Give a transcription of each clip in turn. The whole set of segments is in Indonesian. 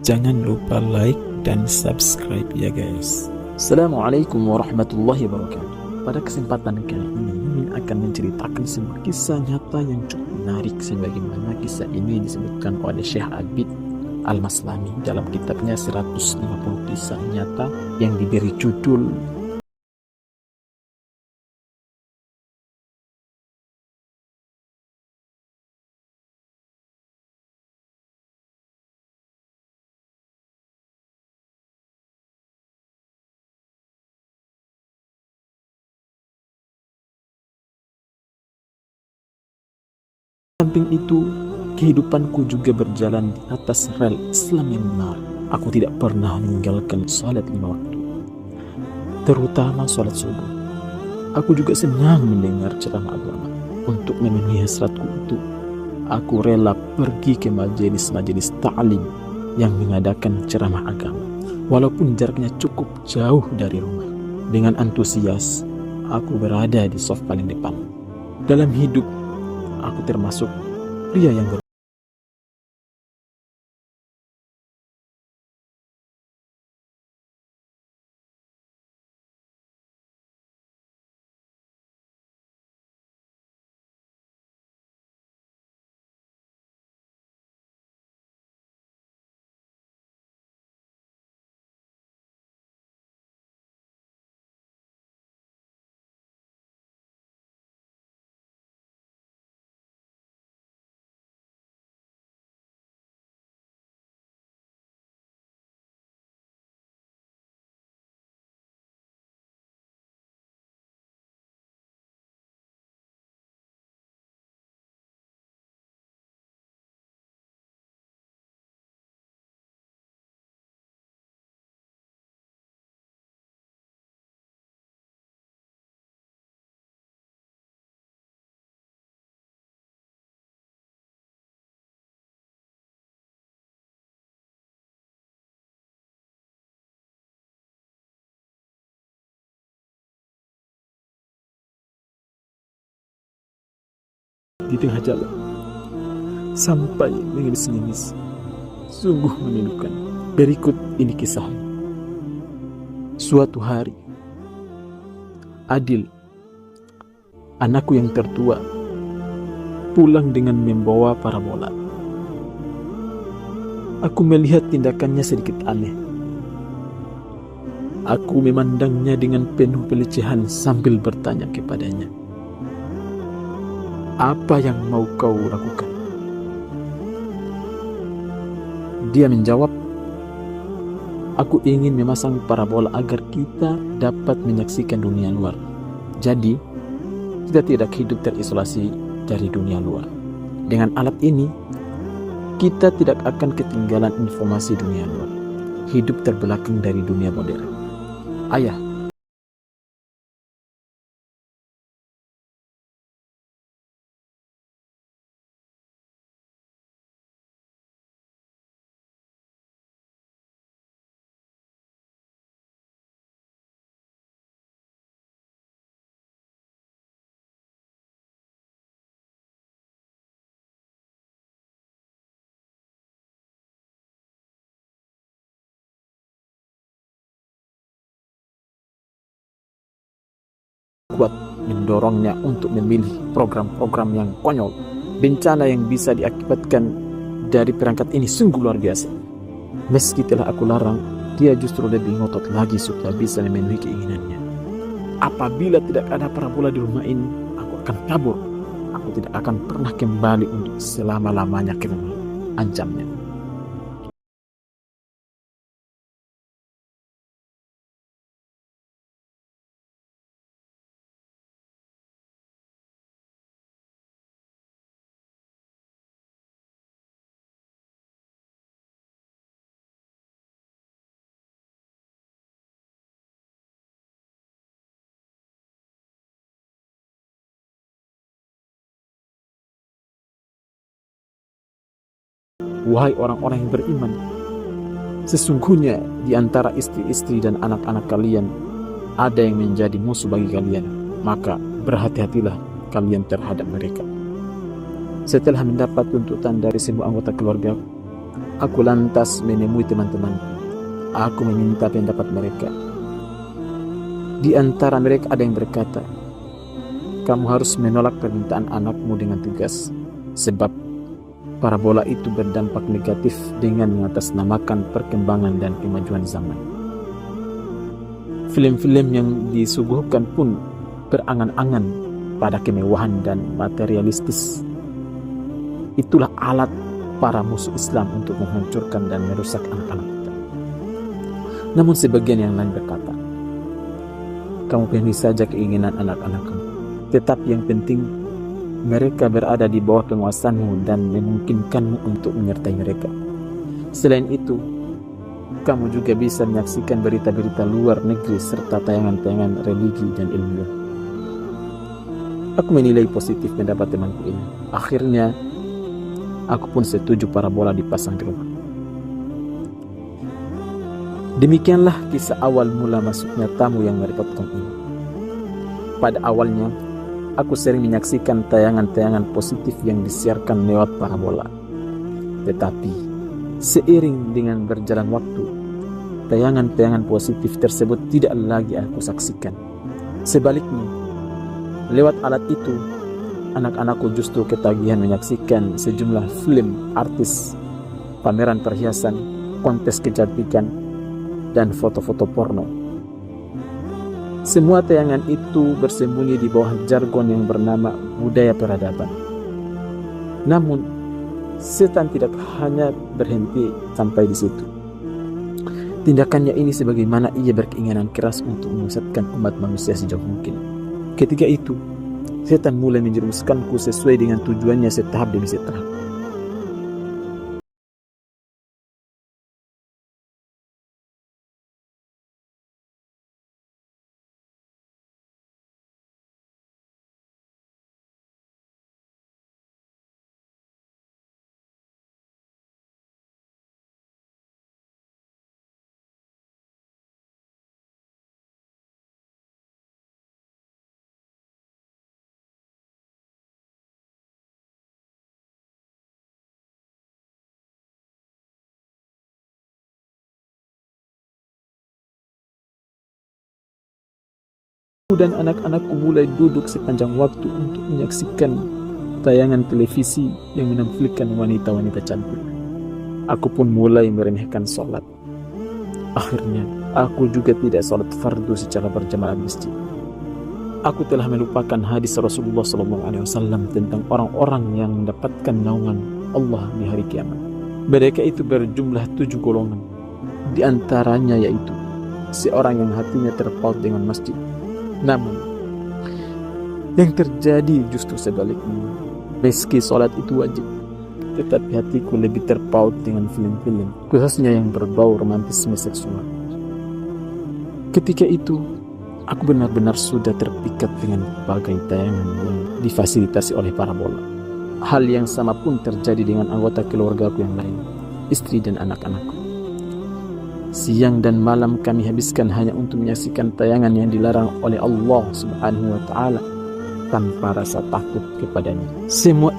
Jangan lupa like dan subscribe ya guys. Assalamualaikum warahmatullahi wabarakatuh. Pada kesempatan kali ini, Mimin akan menceritakan sebuah kisah nyata yang cukup menarik, sebagaimana kisah ini disebutkan oleh Syekh Abid Al-Maslami dalam kitabnya 150 kisah nyata yang diberi judul samping itu, kehidupanku juga berjalan di atas rel Islam yang benar. Aku tidak pernah meninggalkan salat 5 waktu, terutama salat subuh. Aku juga senang mendengar ceramah agama. Untuk memenuhi hasratku itu, aku rela pergi ke majelis-majelis ta'lim yang mengadakan ceramah agama, walaupun jaraknya cukup jauh dari rumah. Dengan antusias, aku berada di saf paling depan. Dalam hidup, aku termasuk pria yang di tengah jalan sampai mengemis-ngemis. Sungguh memilukan. Berikut ini kisahnya. Suatu hari, Adil, anakku yang tertua, pulang dengan membawa parabola. Aku melihat tindakannya sedikit aneh. Aku memandangnya dengan penuh pelecehan sambil bertanya kepadanya, "Apa yang mau kau lakukan?" Dia menjawab, "Aku ingin memasang parabola agar kita dapat menyaksikan dunia luar. Jadi, kita tidak hidup terisolasi dari dunia luar. Dengan alat ini, kita tidak akan ketinggalan informasi dunia luar. Hidup terbelakang dari dunia modern. Ayah, kuat mendorongnya untuk memilih program-program yang konyol. Bencana yang bisa diakibatkan dari perangkat ini sungguh luar biasa. Meski telah aku larang, dia justru lebih ngotot lagi supaya bisa memenuhi keinginannya. Apabila tidak ada parabola di rumah ini, aku akan kabur. Aku tidak akan pernah kembali untuk selama-lamanya ke rumah, ancamnya. Wahai orang-orang yang beriman, sesungguhnya di antara istri-istri dan anak-anak kalian ada yang menjadi musuh bagi kalian, maka berhati-hatilah kalian terhadap mereka. Setelah mendapat tuntutan dari semua anggota keluarga, Aku lantas menemui teman-temanku. Aku meminta pendapat mereka. Di antara mereka ada yang berkata, kamu harus menolak permintaan anakmu dengan tegas, sebab parabola itu berdampak negatif dengan mengatasnamakan perkembangan dan kemajuan zaman. Film-film yang disuguhkan pun berangan-angan pada kemewahan dan materialistis. Itulah alat para musuh Islam untuk menghancurkan dan merusak anak-anak kita. Namun sebagian yang lain berkata, kamu penuhi saja keinginan anak-anak kamu, tetapi yang penting mereka berada di bawah penguasaanmu dan memungkinkanmu untuk menyertai mereka. Selain itu, kamu juga bisa menyaksikan berita-berita luar negeri serta tayangan-tayangan religi dan ilmiah. Aku menilai positif pendapat temanku ini. Akhirnya, aku pun setuju parabola dipasang di rumah. Demikianlah kisah awal mula masuknya tamu yang merepotkan ini. Pada awalnya, aku sering menyaksikan tayangan-tayangan positif yang disiarkan lewat parabola. Tetapi, seiring dengan berjalan waktu, tayangan-tayangan positif tersebut tidak lagi aku saksikan. Sebaliknya, lewat alat itu, anak-anakku justru ketagihan menyaksikan sejumlah film artis, pameran perhiasan, kontes kecantikan, dan foto-foto porno. Semua tayangan itu bersembunyi di bawah jargon yang bernama budaya peradaban. Namun, setan tidak hanya berhenti sampai di situ. Tindakannya ini sebagaimana ia berkeinginan keras untuk menyesatkan umat manusia sejauh mungkin. Ketika itu, setan mulai menjerumuskanku sesuai dengan tujuannya setahap demi setahap. Dan anak-anakku mulai duduk sepanjang waktu untuk menyaksikan tayangan televisi yang menampilkan wanita-wanita cantik. Aku pun mulai meremehkan sholat. Akhirnya, aku juga tidak sholat fardu secara berjamaah di masjid. Aku telah melupakan hadis Rasulullah SAW tentang orang-orang yang mendapatkan naungan Allah di hari kiamat. Mereka itu berjumlah 7 golongan. Di antaranya yaitu seorang yang hatinya terpaut dengan masjid. Namun, yang terjadi justru sebaliknya. Meski sholat itu wajib, tetapi hatiku lebih terpaut dengan film-film, khususnya yang berbau romantisme seksual. Ketika itu, aku benar-benar sudah terpikat dengan berbagai tayangan yang difasilitasi oleh parabola. Hal yang sama pun terjadi dengan anggota keluargaku yang lain, istri dan anak-anakku. Siang dan malam kami habiskan hanya untuk menyaksikan tayangan yang dilarang oleh Allah Subhanahu wa Ta'ala tanpa rasa takut kepadanya. Semua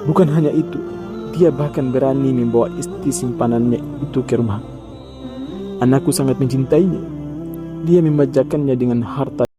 Bukan hanya itu, dia bahkan berani membawa istri simpanannya itu ke rumah. Anakku sangat mencintainya. Dia membajakannya dengan harta.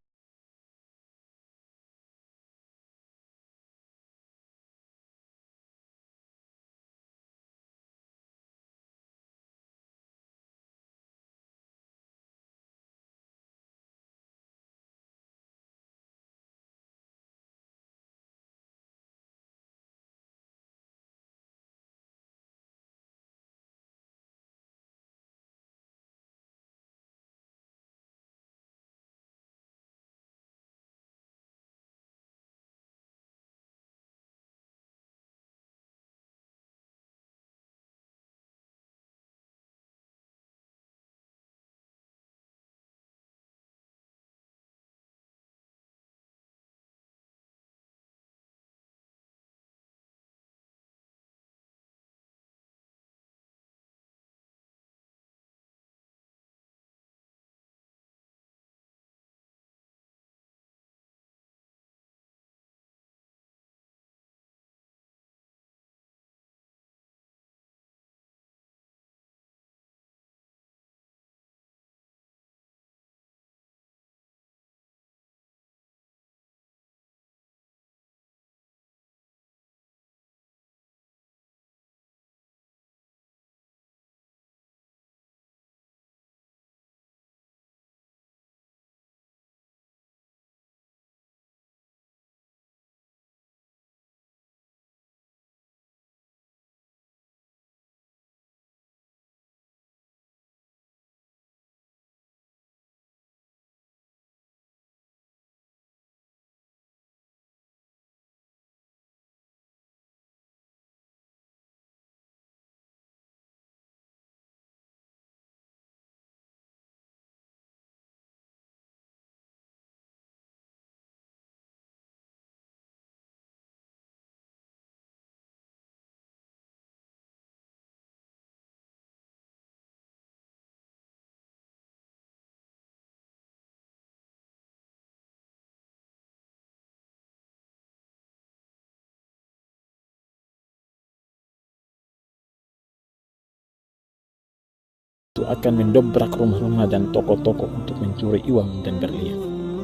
Itu akan mendobrak rumah-rumah dan toko-toko untuk mencuri uang dan berlian.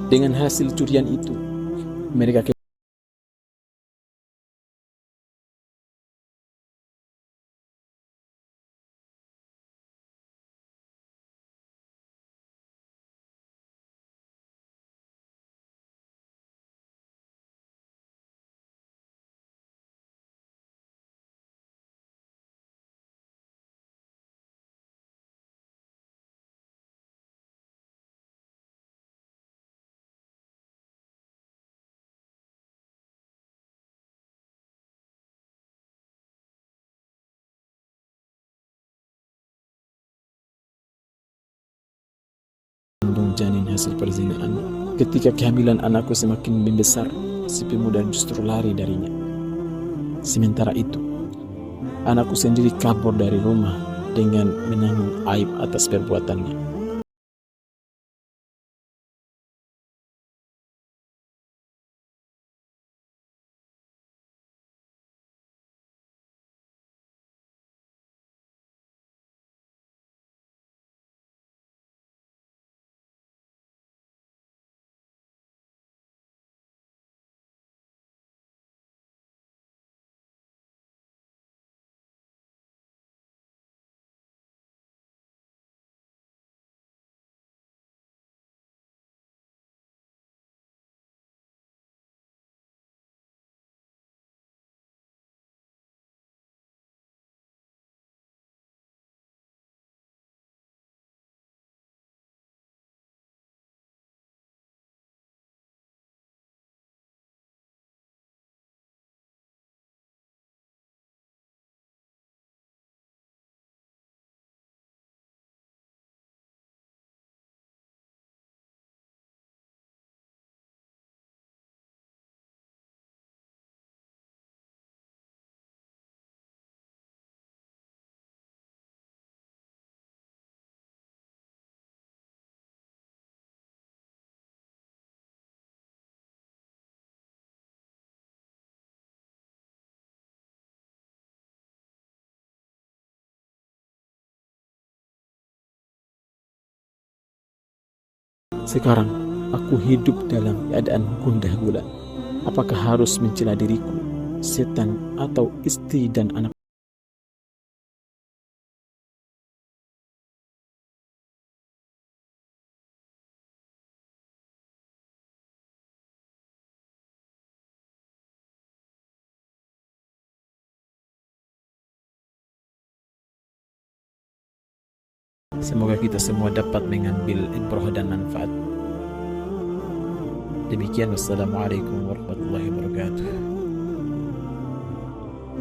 Dengan hasil curian itu, mereka kandung janin hasil perzinaan. Ketika kehamilan anakku semakin membesar, si pemuda justru lari darinya. Sementara itu, anakku sendiri kabur dari rumah dengan menanggung aib atas perbuatannya. Sekarang aku hidup dalam keadaan gundah gulana. Apakah harus mencela diriku, setan, atau istri dan anak? Semoga kita semua dapat mengambil ibrah dan manfaat. Demikian, wassalamualaikum warahmatullahi wabarakatuh.